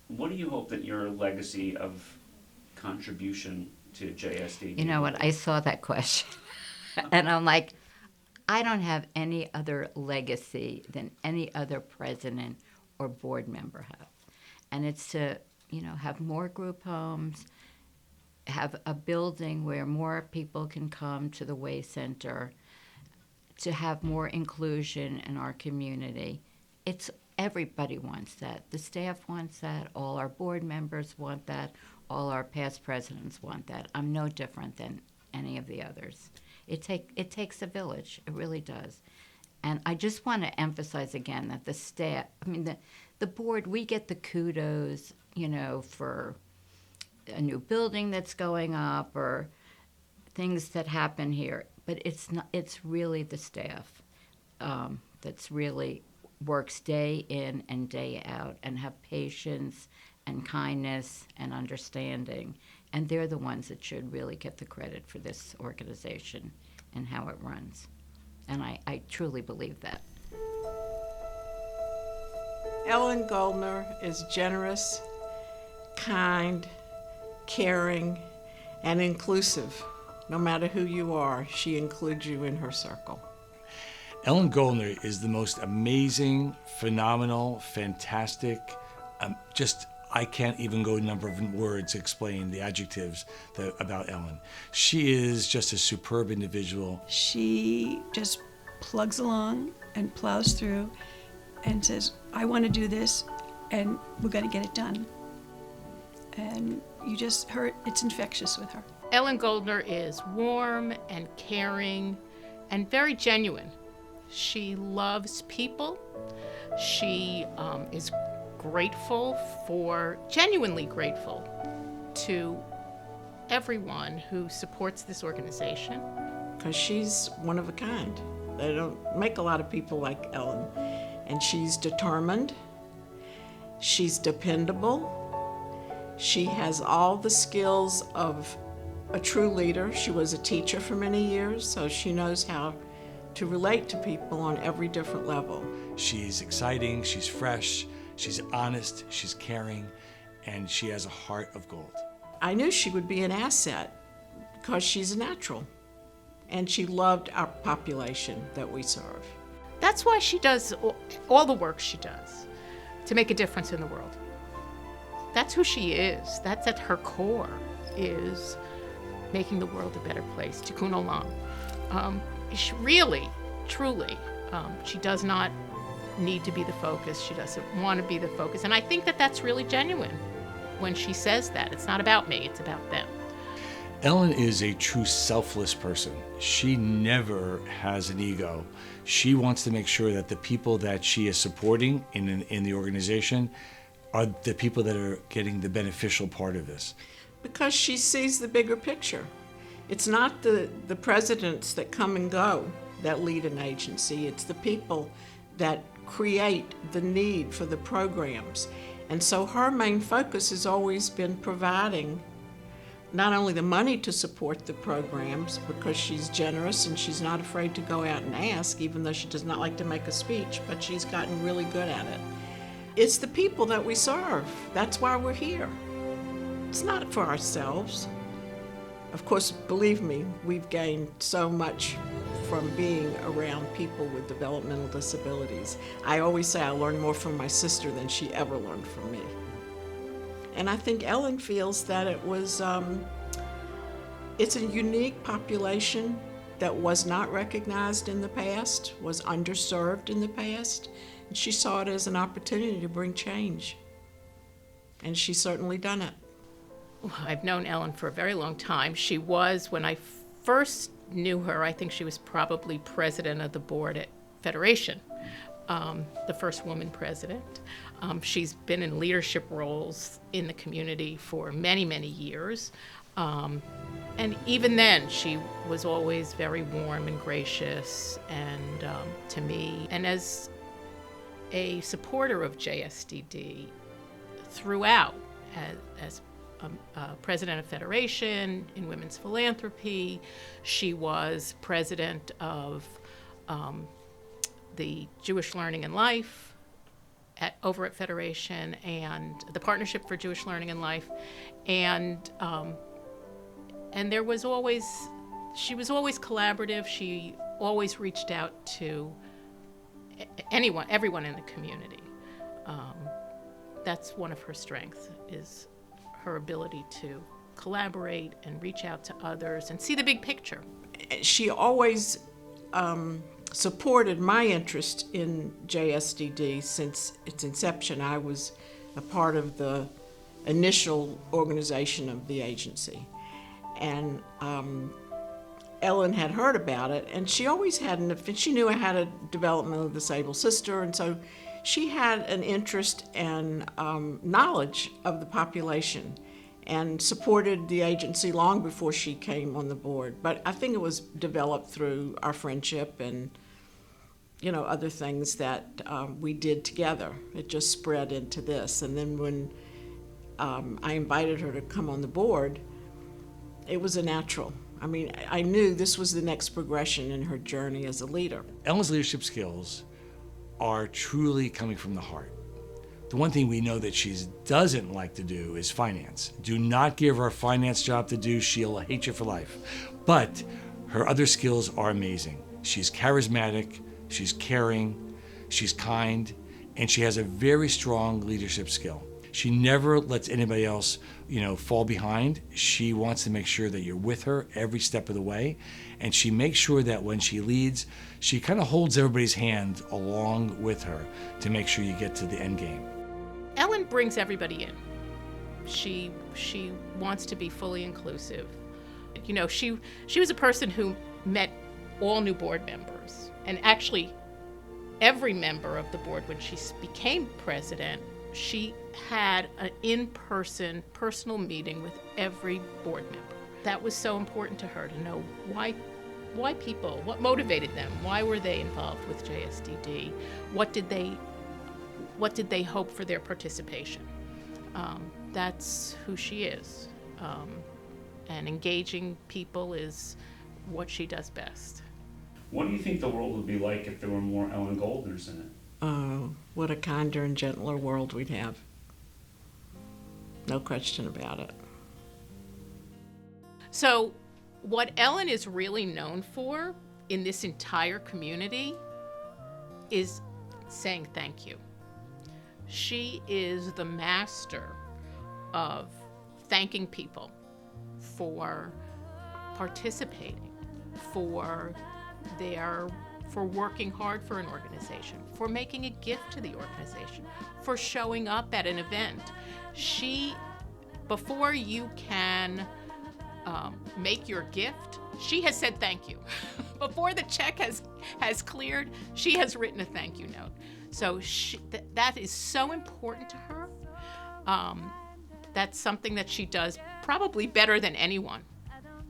What do you hope that your legacy of contribution to JSD You know what? I saw that question and I'm like, I don't have any other legacy than any other president or board member have. And it's to, have more group homes, have a building where more people can come to the Way Center, to have more inclusion in our community. It's everybody wants that. The staff wants that. All our board members want that. All our past presidents want that. I'm no different than any of the others. It takes a village. It really does. And I just want to emphasize again that the staff, the board, we get the kudos, for a new building that's going up or things that happen here. But it's not. It's really the staff that's really works day in and day out and have patience and kindness and understanding. And they're the ones that should really get the credit for this organization and how it runs. And I truly believe that. Ellen Goldner is generous, kind, caring, and inclusive. No matter who you are, she includes you in her circle. Ellen Goldner is the most amazing, phenomenal, fantastic, I can't even go a number of words to explain the adjectives about Ellen. She is just a superb individual. She just plugs along and plows through and says, I want to do this, and we're going to get it done. And it's infectious with her. Ellen Goldner is warm and caring and very genuine. She loves people. She is genuinely grateful to everyone who supports this organization. Because she's one of a kind. They don't make a lot of people like Ellen. And she's determined. She's dependable. She has all the skills of a true leader. She was a teacher for many years, so she knows how to relate to people on every different level. She's exciting, she's fresh, she's honest, she's caring, and she has a heart of gold. I knew she would be an asset because she's a natural, and she loved our population that we serve. That's why she does all the work she does, to make a difference in the world. That's who she is. That's at her core, is making the world a better place, tikkun olam. She really, truly, she does not need to be the focus. She doesn't want to be the focus. And I think that that's really genuine when she says that. It's not about me, it's about them. Ellen is a true selfless person. She never has an ego. She wants to make sure that the people that she is supporting in the organization are the people that are getting the beneficial part of this. Because she sees the bigger picture. It's not the presidents that come and go that lead an agency. It's the people that create the need for the programs. And so her main focus has always been providing not only the money to support the programs, because she's generous and she's not afraid to go out and ask, even though she does not like to make a speech, but she's gotten really good at it. It's the people that we serve. That's why we're here. It's not for ourselves. Of course, believe me, we've gained so much from being around people with developmental disabilities. I always say I learned more from my sister than she ever learned from me. And I think Ellen feels that it's a unique population that was not recognized in the past, was underserved in the past, and she saw it as an opportunity to bring change. And she's certainly done it. I've known Ellen for a very long time. She was, when I first knew her, I think she was probably president of the board at Federation, the first woman president. She's been in leadership roles in the community for many, many years. And even then, she was always very warm and gracious and to me. And as a supporter of JSDD throughout, as president of Federation in women's philanthropy, she was president of the Jewish Learning and Life over at Federation and the Partnership for Jewish Learning and Life, and there was always, she was always collaborative. She always reached out to everyone in the community. That's one of her strengths, is her ability to collaborate and reach out to others and see the big picture. She always supported my interest in JSDD since its inception. I was a part of the initial organization of the agency. And Ellen had heard about it, and she always had she knew I had a developmentally disabled sister, and so she had an interest and knowledge of the population and supported the agency long before she came on the board. But I think it was developed through our friendship and, you know, other things that we did together. It just spread into this. And then when I invited her to come on the board, it was a natural. I mean, I knew this was the next progression in her journey as a leader. Ellen's leadership skills are truly coming from the heart. The one thing we know that she doesn't like to do is finance. Do not give her a finance job to do. She'll hate you for life. But her other skills are amazing. She's charismatic, she's caring, she's kind, and she has a very strong leadership skill. She never lets anybody else, fall behind. She wants to make sure that you're with her every step of the way. And she makes sure that when she leads, she kind of holds everybody's hand along with her to make sure you get to the end game. Ellen brings everybody in. She wants to be fully inclusive. She was a person who met all new board members. And actually, every member of the board, when she became president, she had an in-person, personal meeting with every board member. That was so important to her to know why people, what motivated them, why were they involved with JSDD, what did they hope for their participation. That's who she is. And engaging people is what she does best. What do you think the world would be like if there were more Ellen Goldners in it? Oh, what a kinder and gentler world we'd have. No question about it. So what Ellen is really known for in this entire community is saying thank you. She is the master of thanking people for participating, for working hard for an organization, for making a gift to the organization, for showing up at an event. Before you can make your gift, she has said thank you. Before the check has cleared, she has written a thank you note. So that is so important to her. That's something that she does probably better than anyone,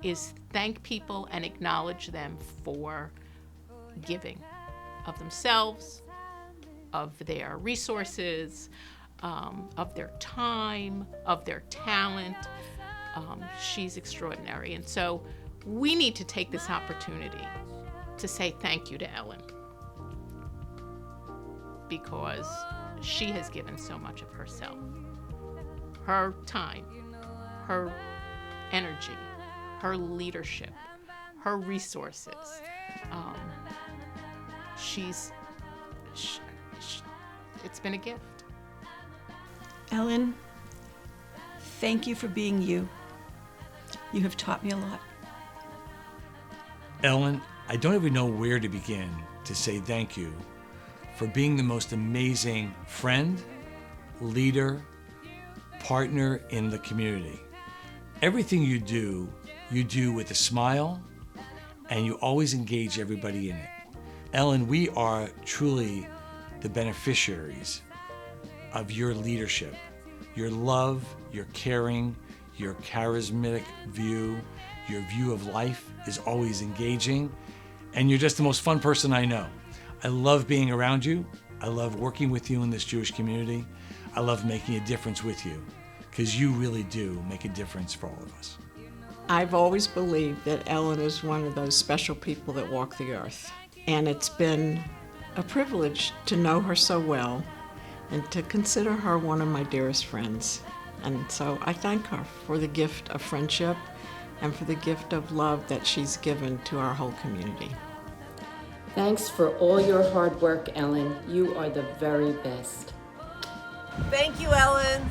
is thank people and acknowledge them for giving of themselves, of their resources, of their time, of their talent. She's extraordinary. And so we need to take this opportunity to say thank you to Ellen, because she has given so much of herself. Her time, her energy, her leadership, her resources. It's been a gift. Ellen, thank you for being you. You have taught me a lot. Ellen, I don't even know where to begin to say thank you for being the most amazing friend, leader, partner in the community. Everything you do with a smile, and you always engage everybody in it. Ellen, we are truly the beneficiaries of your leadership, your love, your caring, your charismatic view, your view of life is always engaging, and you're just the most fun person I know. I love being around you. I love working with you in this Jewish community. I love making a difference with you, because you really do make a difference for all of us. I've always believed that Ellen is one of those special people that walk the earth. And it's been a privilege to know her so well and to consider her one of my dearest friends. And so I thank her for the gift of friendship and for the gift of love that she's given to our whole community. Thanks for all your hard work, Ellen. You are the very best. Thank you, Ellen.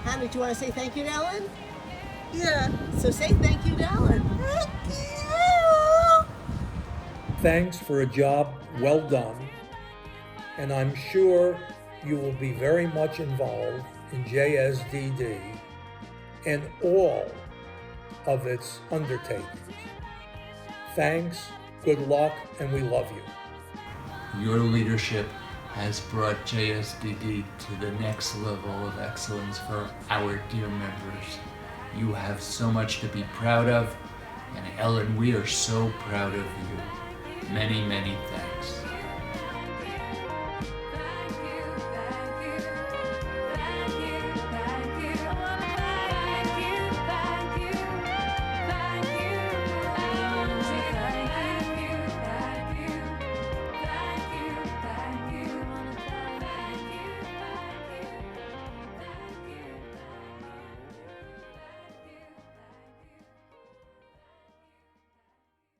Hannah, do you want to say thank you to Ellen? Yeah. So say thank you to Ellen. Thank you. Thanks for a job well done, and I'm sure you will be very much involved in JSDD and all of its undertakings. Thanks, good luck, and we love you. Your leadership has brought JSDD to the next level of excellence for our dear members. You have so much to be proud of, and Ellen, we are so proud of you. Many, many thanks.